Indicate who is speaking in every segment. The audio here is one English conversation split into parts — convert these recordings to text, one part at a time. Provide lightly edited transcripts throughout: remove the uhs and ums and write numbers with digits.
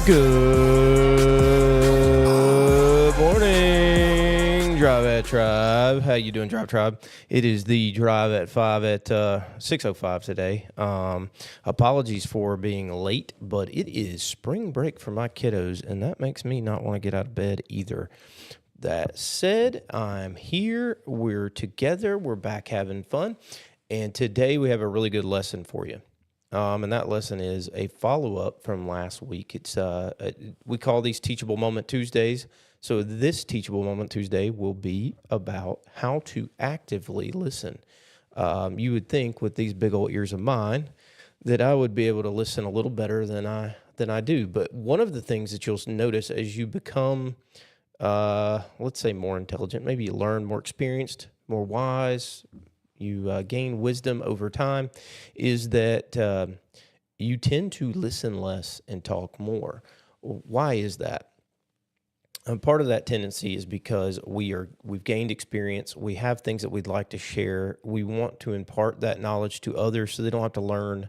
Speaker 1: Good morning, Drive at Tribe. How you doing, Drive Tribe? It is the Drive at 5 at 6:05 today. Apologies for being late, but it is spring break for my kiddos, and that makes me not want to get out of bed either. That said, I'm here. We're together. We're back having fun, and today we have a really good lesson for you. And that lesson is a follow-up from last week. It's we call these Teachable Moment Tuesdays. So this Teachable Moment Tuesday will be about how to actively listen. You would think with these big old ears of mine that I would be able to listen a little better than I do. But one of the things that you'll notice as you become, let's say, more intelligent, maybe you learn, more experienced, more wise, you gain wisdom over time, is that you tend to listen less and talk more. Why is that? Part of that tendency is because we've gained experience. We have things that we'd like to share. We want to impart that knowledge to others so they don't have to learn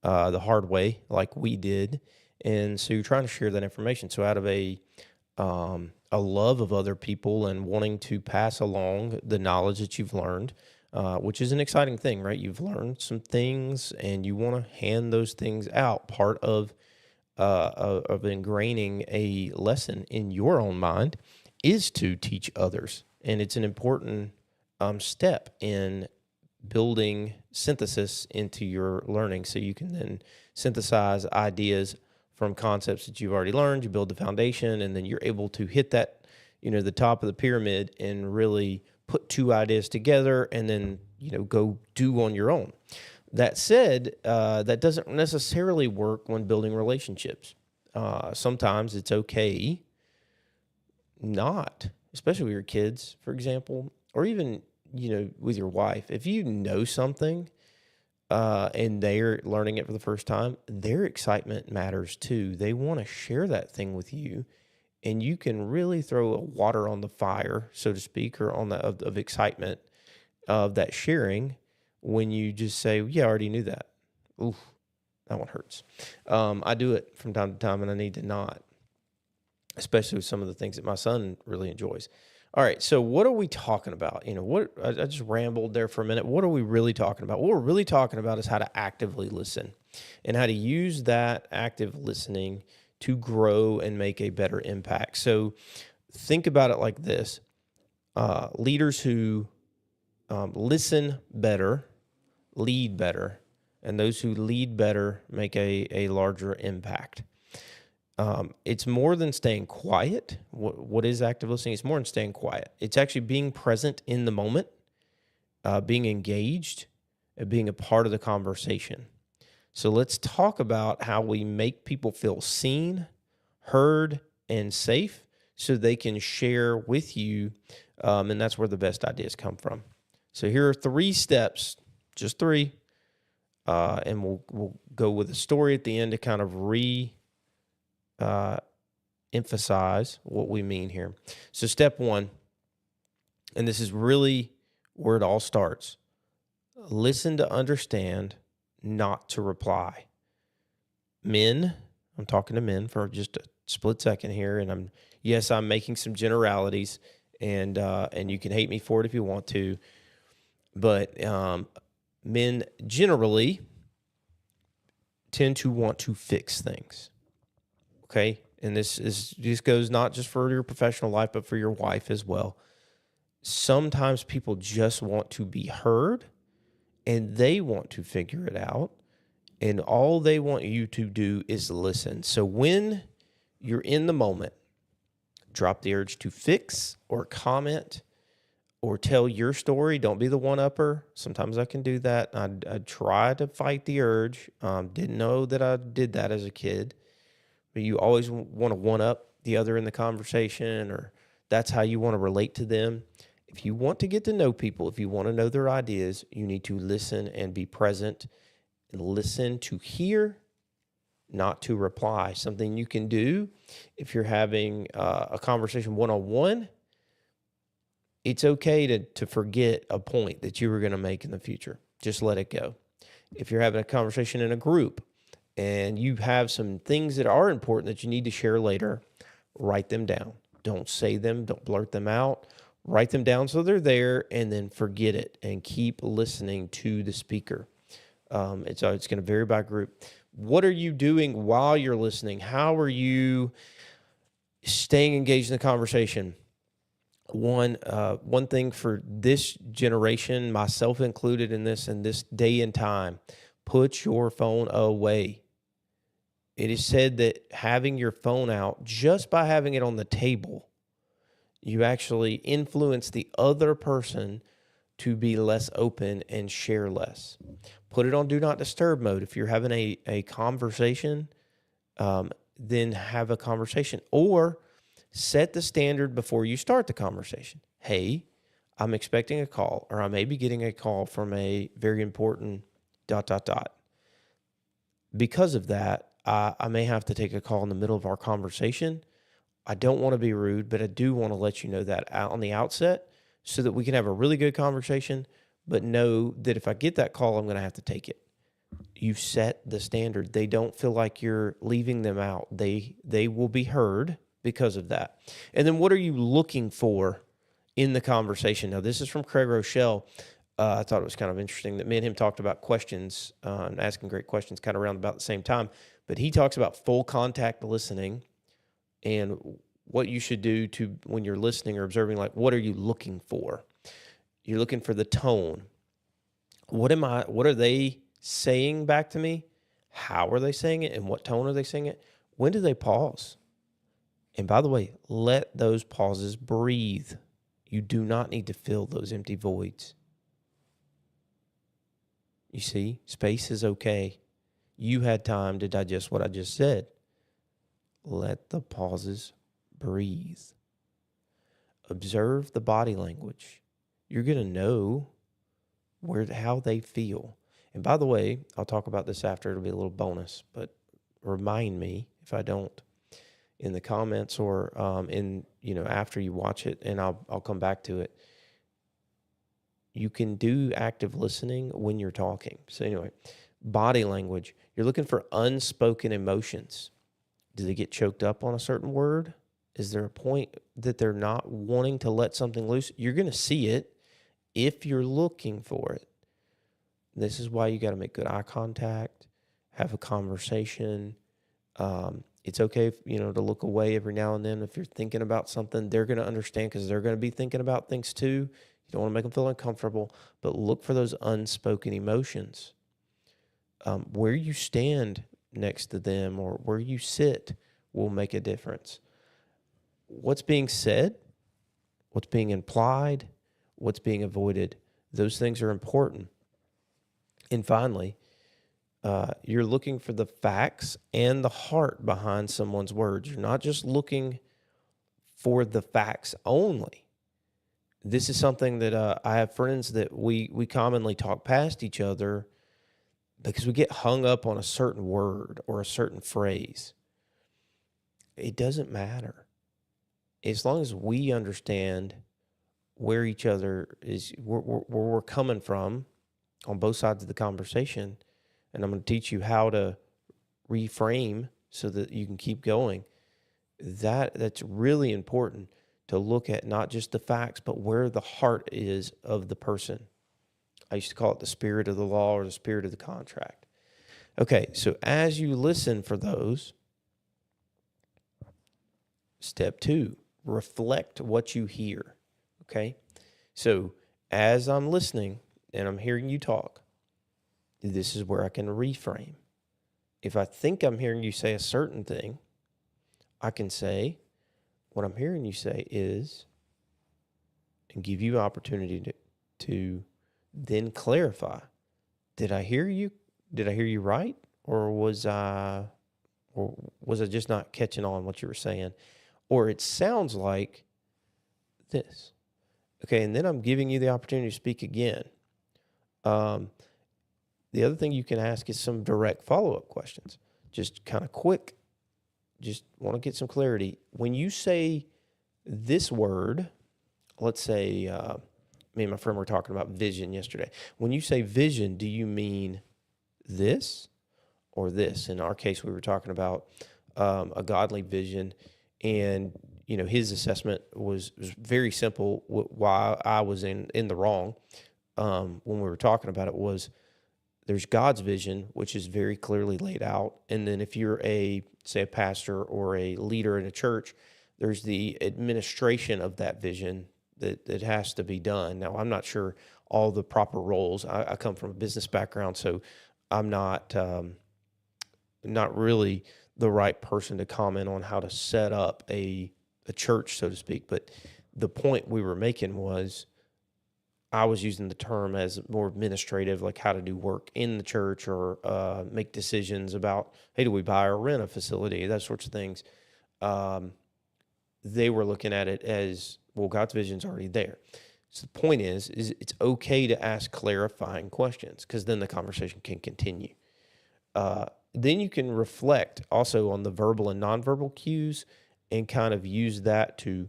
Speaker 1: the hard way like we did. And so you're trying to share that information. So out of a love of other people and wanting to pass along the knowledge that you've learned, which is an exciting thing, right? You've learned some things and you want to hand those things out. Part of ingraining a lesson in your own mind is to teach others. And it's an important step in building synthesis into your learning. So you can then synthesize ideas from concepts that you've already learned. You build the foundation, and then you're able to hit that, the top of the pyramid and really put two ideas together and then, go do on your own. That said, that doesn't necessarily work when building relationships. Sometimes it's okay not, especially with your kids, for example, or even, with your wife. If you know something and they're learning it for the first time, their excitement matters too. They want to share that thing with you. And you can really throw water on the fire, so to speak, or on the of excitement of that sharing when you just say, yeah, I already knew that. Ooh, that one hurts. I do it from time to time, and I need to not, especially with some of the things that my son really enjoys. All right, so what are we talking about? I just rambled there for a minute. What are we really talking about? What we're really talking about is how to actively listen and how to use that active listening to grow and make a better impact. So think about it like this. Leaders who listen better, lead better, and those who lead better make a larger impact. It's more than staying quiet. What is active listening? It's more than staying quiet. It's actually being present in the moment, being engaged, and being a part of the conversation. So let's talk about how we make people feel seen, heard, and safe so they can share with you, and that's where the best ideas come from. So here are 3 steps, just 3, and we'll go with a story at the end to kind of emphasize what we mean here. So step 1, and this is really where it all starts: listen to understand, not to reply. Men, I'm talking to men for just a split second here, and I'm making some generalities, and you can hate me for it if you want to, but men generally tend to want to fix things. Okay, and this goes not just for your professional life, but for your wife as well. Sometimes people just want to be heard, and they want to figure it out, and all they want you to do is listen. So when you're in the moment, drop the urge to fix or comment or tell your story. Don't be the one-upper. Sometimes I can do that. I try to fight the urge. Didn't know that I did that as a kid. But you always want to one-up the other in the conversation, or that's how you want to relate to them. If you want to get to know people, if you want to know their ideas, you need to listen and be present and listen to hear, not to reply. Something you can do if you're having a conversation one-on-one, it's okay to forget a point that you were going to make in the future. Just let it go. If you're having a conversation in a group, and you have some things that are important that you need to share later, write them down. Don't say them, don't blurt them out. Write them down so they're there, and then forget it and keep listening to the speaker. It's going to vary by group. What are you doing while you're listening? How are you staying engaged in the conversation? One thing for this generation, myself included in this day and time, put your phone away. It is said that having your phone out, just by having it on the table, you actually influence the other person to be less open and share less. Put it on do not disturb mode. If you're having a conversation, then have a conversation. Or set the standard before you start the conversation. Hey, I'm expecting a call, or I may be getting a call from a very important ... Because of that, I may have to take a call in the middle of our conversation. I don't want to be rude, but I do want to let you know that out on the outset so that we can have a really good conversation, but know that if I get that call, I'm going to have to take it. You've set the standard. They don't feel like you're leaving them out. They will be heard because of that. And then what are you looking for in the conversation? Now, this is from Craig Rochelle. I thought it was kind of interesting that me and him talked about questions and asking great questions kind of around about the same time. But he talks about full contact listening and what you should do to when you're listening or observing, like what are you looking for? You're looking for the tone. What are they saying back to me? How are they saying it? And what tone are they saying it? When do they pause? And by the way, let those pauses breathe. You do not need to fill those empty voids. You see, space is okay. You had time to digest what I just said. Let the pauses breathe. Observe the body language. You're going to know how they feel. And by the way, I'll talk about this after. It'll be a little bonus, but remind me if I don't in the comments or after you watch it, and I'll come back to it. You can do active listening when you're talking. So anyway, body language. You're looking for unspoken emotions. Do they get choked up on a certain word? Is there a point that they're not wanting to let something loose? You're going to see it if you're looking for it. This is why you got to make good eye contact, have a conversation. It's okay, to look away every now and then. If you're thinking about something, they're going to understand because they're going to be thinking about things too. You don't want to make them feel uncomfortable, but look for those unspoken emotions. Where you stand next to them or where you sit will make a difference. What's being said, what's being implied, what's being avoided, those things are important. And finally, you're looking for the facts and the heart behind someone's words. You're not just looking for the facts only. This is something that I have friends that we commonly talk past each other because we get hung up on a certain word or a certain phrase. It doesn't matter. As long as we understand where each other is, where we're coming from on both sides of the conversation, and I'm going to teach you how to reframe so that you can keep going. That's really important to look at, not just the facts, but where the heart is of the person. I used to call it the spirit of the law or the spirit of the contract. Okay, so as you listen for those, step 2, reflect what you hear. Okay, so as I'm listening and I'm hearing you talk, this is where I can reframe. If I think I'm hearing you say a certain thing, I can say, what I'm hearing you say is, and give you opportunity to then clarify. Did I hear you? Did I hear you right? Or was I just not catching on what you were saying? Or it sounds like this. Okay, and then I'm giving you the opportunity to speak again. The other thing you can ask is some direct follow-up questions. Just kind of quick. Just want to get some clarity. When you say this word, let's say, me and my friend were talking about vision yesterday. When you say vision, do you mean this? or this. In our case, we were talking about a godly vision, and his assessment was very simple. Why I was in the wrong when we were talking about it was there's God's vision, which is very clearly laid out, and then if you're a pastor or a leader in a church, there's the administration of that vision that has to be done. Now, I'm not sure all the proper roles. I come from a business background, so I'm not really the right person to comment on how to set up a church, so to speak. But the point we were making was I was using the term as more administrative, like how to do work in the church or make decisions about, hey, do we buy or rent a facility, those sorts of things. They were looking at it as, well, God's vision's already there. So the point is it's okay to ask clarifying questions because then the conversation can continue. Then you can reflect also on the verbal and nonverbal cues and kind of use that to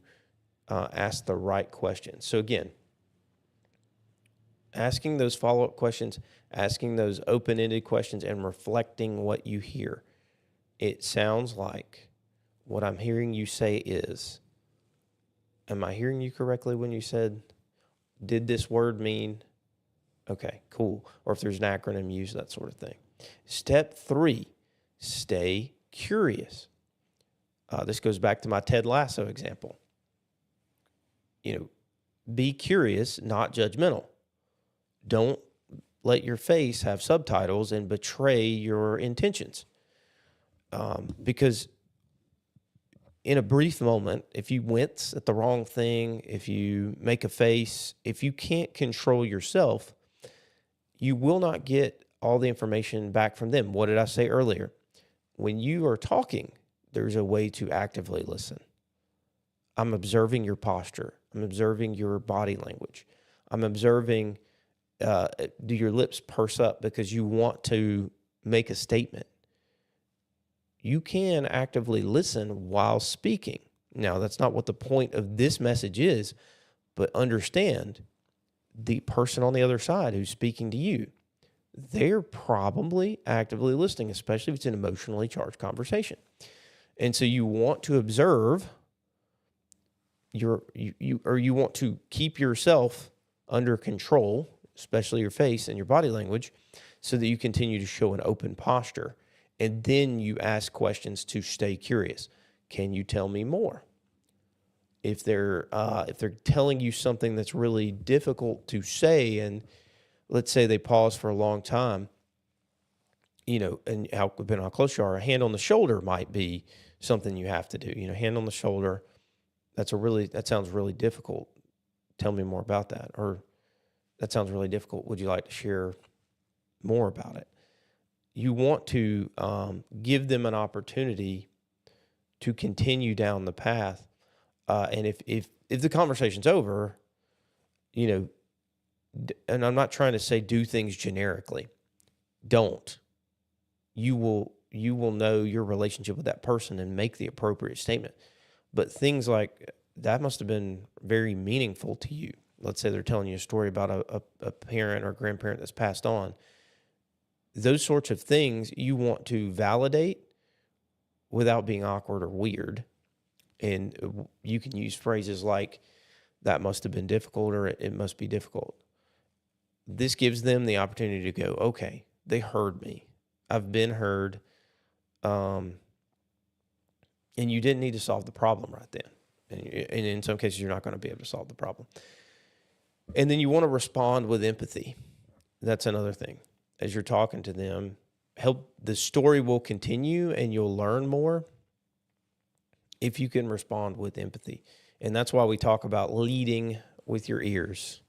Speaker 1: ask the right questions. So again, asking those follow-up questions, asking those open-ended questions, and reflecting what you hear. It sounds like what I'm hearing you say is, am I hearing you correctly when you said, did this word mean? Okay, cool. Or if there's an acronym, use that sort of thing. Step 3, stay curious. This goes back to my Ted Lasso example. Be curious, not judgmental. Don't let your face have subtitles and betray your intentions. Because in a brief moment, if you wince at the wrong thing, if you make a face, if you can't control yourself, you will not get all the information back from them. What did I say earlier? When you are talking, there's a way to actively listen. I'm observing your posture. I'm observing your body language. I'm observing, do your lips purse up because you want to make a statement? You can actively listen while speaking. Now, that's not what the point of this message is, but understand the person on the other side who's speaking to you, they're probably actively listening, especially if it's an emotionally charged conversation. And so you want to observe you want to keep yourself under control, especially your face and your body language, so that you continue to show an open posture. And then you ask questions to stay curious. Can you tell me more? If they're telling you something that's really difficult to say, and let's say they pause for a long time, and how depending on how close you are, a hand on the shoulder might be something you have to do. Hand on the shoulder. That sounds really difficult. Tell me more about that. Or that sounds really difficult. Would you like to share more about it? You want to give them an opportunity to continue down the path. And if the conversation's over, and I'm not trying to say do things generically. Don't. You will know your relationship with that person and make the appropriate statement. But things like that must have been very meaningful to you. Let's say they're telling you a story about a parent or grandparent that's passed on. Those sorts of things you want to validate without being awkward or weird. And you can use phrases like, that must have been difficult, or it must be difficult. This gives them the opportunity to go, okay, they heard me. I've been heard. And you didn't need to solve the problem right then. And in some cases, you're not going to be able to solve the problem. And then you want to respond with empathy. That's another thing. As you're talking to them, the story will continue and you'll learn more if you can respond with empathy. And that's why we talk about leading with your ears.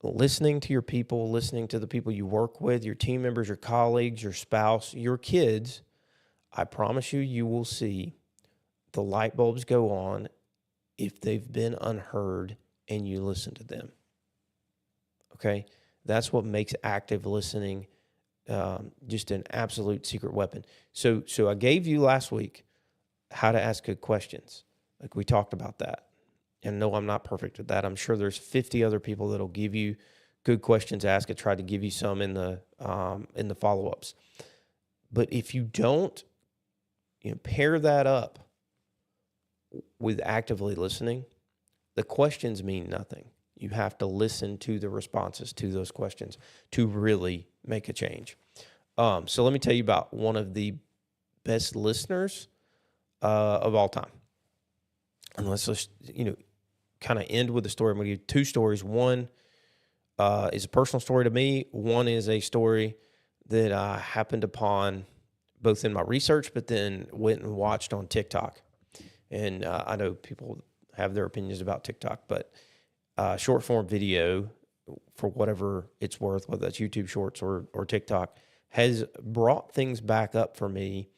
Speaker 1: Listening to your people, listening to the people you work with, your team members, your colleagues, your spouse, your kids. I promise you will see the light bulbs go on if they've been unheard and you listen to them. Okay? That's what makes active listening just an absolute secret weapon. So I gave you last week how to ask good questions. Like we talked about that. And no, I'm not perfect at that. I'm sure there's 50 other people that'll give you good questions asked. I tried to give you some in the follow-ups. But if you don't, pair that up with actively listening, the questions mean nothing. You have to listen to the responses to those questions to really make a change. So let me tell you about one of the best listeners of all time. And let's just, kind of end with a story. I'm going to give you 2 stories. One is a personal story to me. One is a story that I happened upon both in my research, but then went and watched on TikTok. And I know people have their opinions about TikTok, but short form video, for whatever it's worth, whether that's YouTube Shorts or TikTok, has brought things back up for me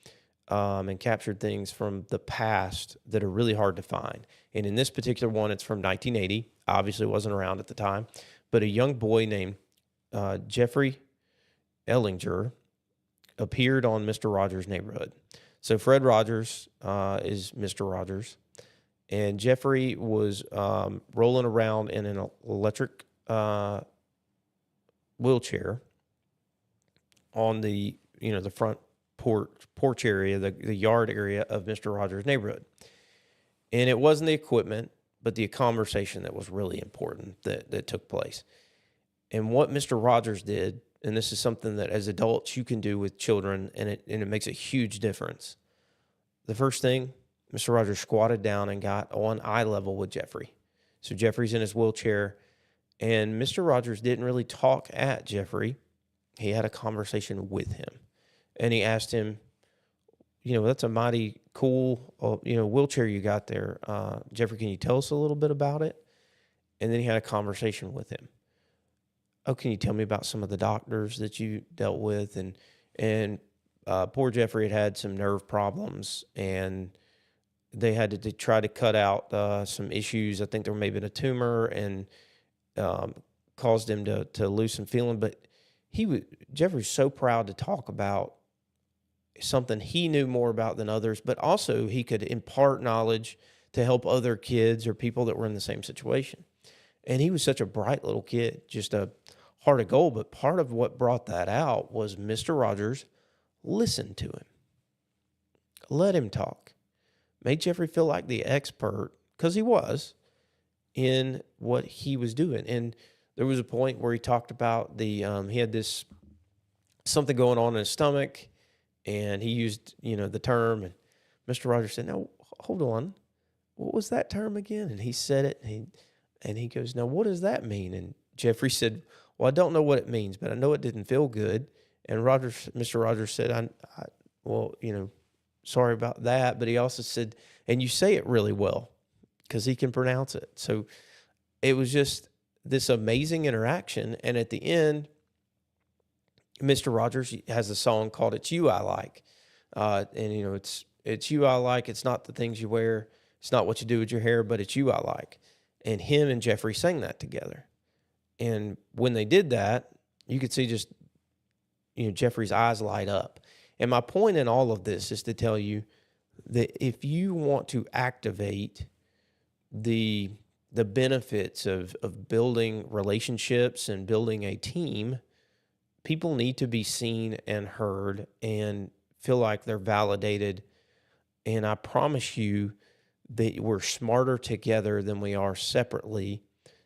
Speaker 1: and captured things from the past that are really hard to find. And in this particular one, it's from 1980. Obviously, wasn't around at the time, but a young boy named Jeffrey Ellinger appeared on Mr. Rogers' Neighborhood. So Fred Rogers is Mr. Rogers, and Jeffrey was rolling around in an electric wheelchair on the front porch area, the yard area of Mr. Rogers' Neighborhood. And it wasn't the equipment, but the conversation that was really important that took place. And what Mr. Rogers did, and this is something that as adults you can do with children, and it makes a huge difference. The first thing, Mr. Rogers squatted down and got on eye level with Jeffrey. So Jeffrey's in his wheelchair, and Mr. Rogers didn't really talk at Jeffrey. He had a conversation with him. And he asked him, that's a mighty cool, wheelchair you got there. Jeffrey, can you tell us a little bit about it? And then he had a conversation with him. Oh, can you tell me about some of the doctors that you dealt with? And poor Jeffrey had some nerve problems, and they had to try to cut out some issues. I think there may have been a tumor, and caused him to lose some feeling. But Jeffrey's so proud to talk about something he knew more about than others, but also he could impart knowledge to help other kids or people that were in the same situation. And he was such a bright little kid, just a heart of gold. But part of what brought that out was Mr. Rogers listened to him, let him talk, made Jeffrey feel like the expert, because he was, in what he was doing. And there was a point where he talked about he had this something going on in his stomach, and he used, the term, and Mr. Rogers said, "No, hold on. What was that term again?" And he said it, and he goes, "Now, what does that mean?" And Jeffrey said, "Well, I don't know what it means, but I know it didn't feel good." And Mr. Rogers said, well, sorry about that. But he also said, "And you say it really well," because he can pronounce it. So it was just this amazing interaction. And at the end, Mr. Rogers has a song called "It's You I Like." And, it's you I like. It's not the things you wear. It's not what you do with your hair, but it's you I like. And him and Jeffrey sang that together. And when they did that, you could see just, Jeffrey's eyes light up. And my point in all of this is to tell you that if you want to activate the benefits of building relationships and building a team, people need to be seen and heard and feel like they're validated. And I promise you that we're smarter together than we are separately.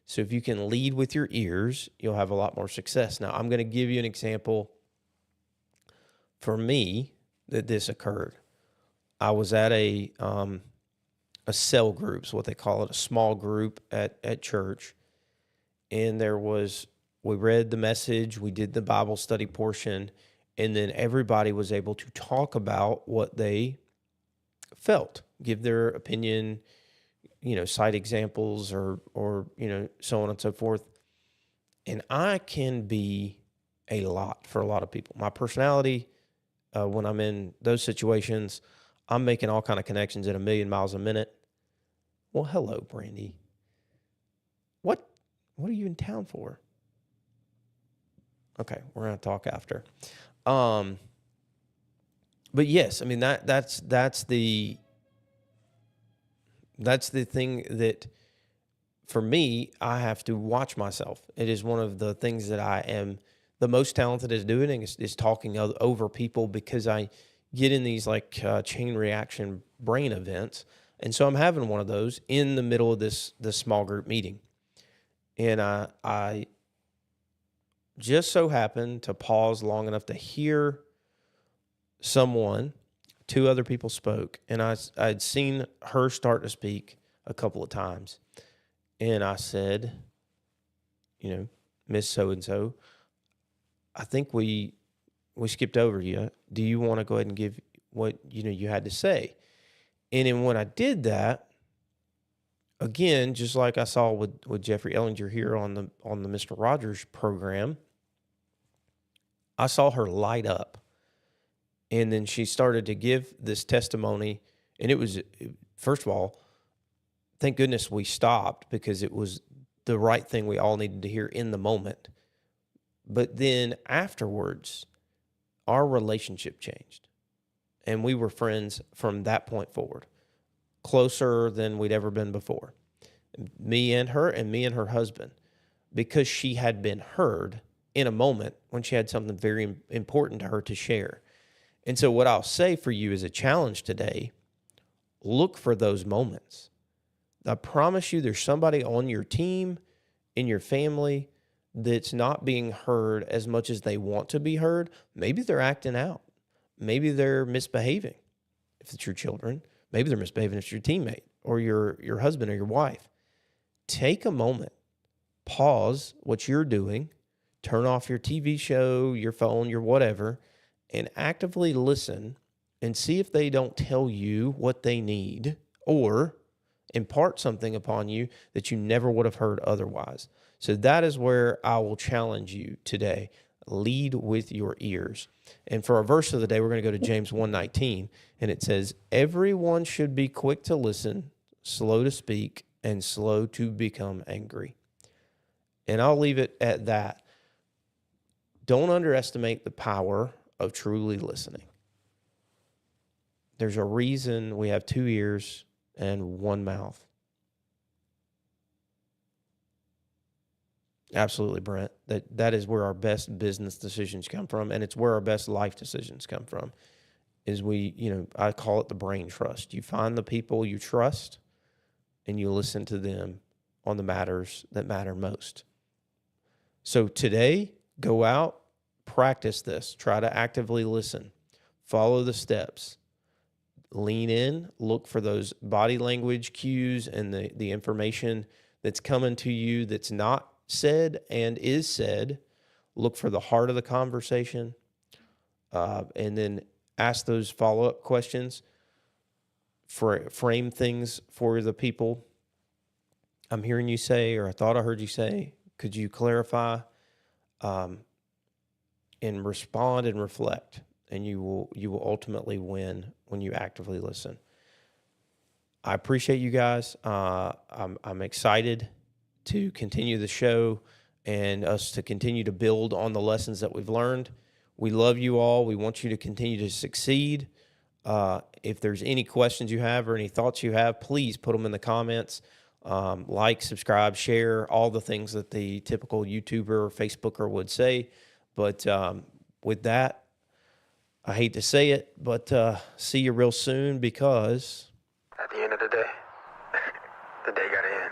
Speaker 1: So if you can lead with your ears, you'll have a lot more success. Now, I'm going to give you an example for me that this occurred. I was at a cell group, is what they call it, a small group at church. And we read the message, we did the Bible study portion, and then everybody was able to talk about what they felt, give their opinion, cite examples or so on and so forth. And I can be a lot for a lot of people. My personality, when I'm in those situations, I'm making all kind of connections at 1,000,000 miles a minute. Well, hello, Brandy. What are you in town for? Okay, we're going to talk after. But yes, I mean that's the thing that for me, I have to watch myself. It is one of the things that I am the most talented at doing is talking over people, because I get in these chain reaction brain events. And so I'm having one of those in the middle of this small group meeting. And I just so happened to pause long enough to hear two other people spoke, and I'd seen her start to speak a couple of times. And I said, Miss So-and-so, I think we skipped over you. Do you want to go ahead and give what, you had to say? And then when I did that, again, just like I saw with Jeffrey Ellinger here on the Mr. Rogers program, I saw her light up. And then she started to give this testimony. And it was, first of all, thank goodness we stopped, because it was the right thing we all needed to hear in the moment. But then afterwards, our relationship changed. And we were friends from that point forward, closer than we'd ever been before. Me and her husband, because she had been heard in a moment when she had something very important to her to share. And so what I'll say for you as a challenge today, look for those moments. I promise you there's somebody on your team, in your family, that's not being heard as much as they want to be heard. Maybe they're acting out. Maybe they're misbehaving if it's your children. Maybe they're misbehaving if it's your teammate or your husband or your wife. Take a moment, pause what you're doing, turn off your TV show, your phone, your whatever, and actively listen and see if they don't tell you what they need or impart something upon you that you never would have heard otherwise. So that is where I will challenge you today. Lead with your ears. And for our verse of the day, we're going to go to James 1:19, and it says, everyone should be quick to listen, slow to speak, and slow to become angry. And I'll leave it at that. Don't underestimate the power of truly listening. There's a reason we have 2 ears and 1 mouth. Absolutely, Brent. That is where our best business decisions come from, and it's where our best life decisions come from. Is I call it the brain trust. You find the people you trust, and you listen to them on the matters that matter most. So today, go out, practice this. Try to actively listen. Follow the steps. Lean in. Look for those body language cues and the information that's coming to you that's not said and is said. Look for the heart of the conversation, and then ask those follow-up questions. Frame things for the people. I'm hearing you say, or I thought I heard you say, could you clarify? And respond and reflect, and you will ultimately win when you actively listen. I appreciate you guys. I'm excited to continue the show and us to continue to build on the lessons that we've learned. We love you all. We want you to continue to succeed. If there's any questions you have or any thoughts you have, please put them in the comments. Like, subscribe, share, all the things that the typical YouTuber or Facebooker would say. But with that, I hate to say it, but see you real soon, because
Speaker 2: at the end of the day, the day got to end.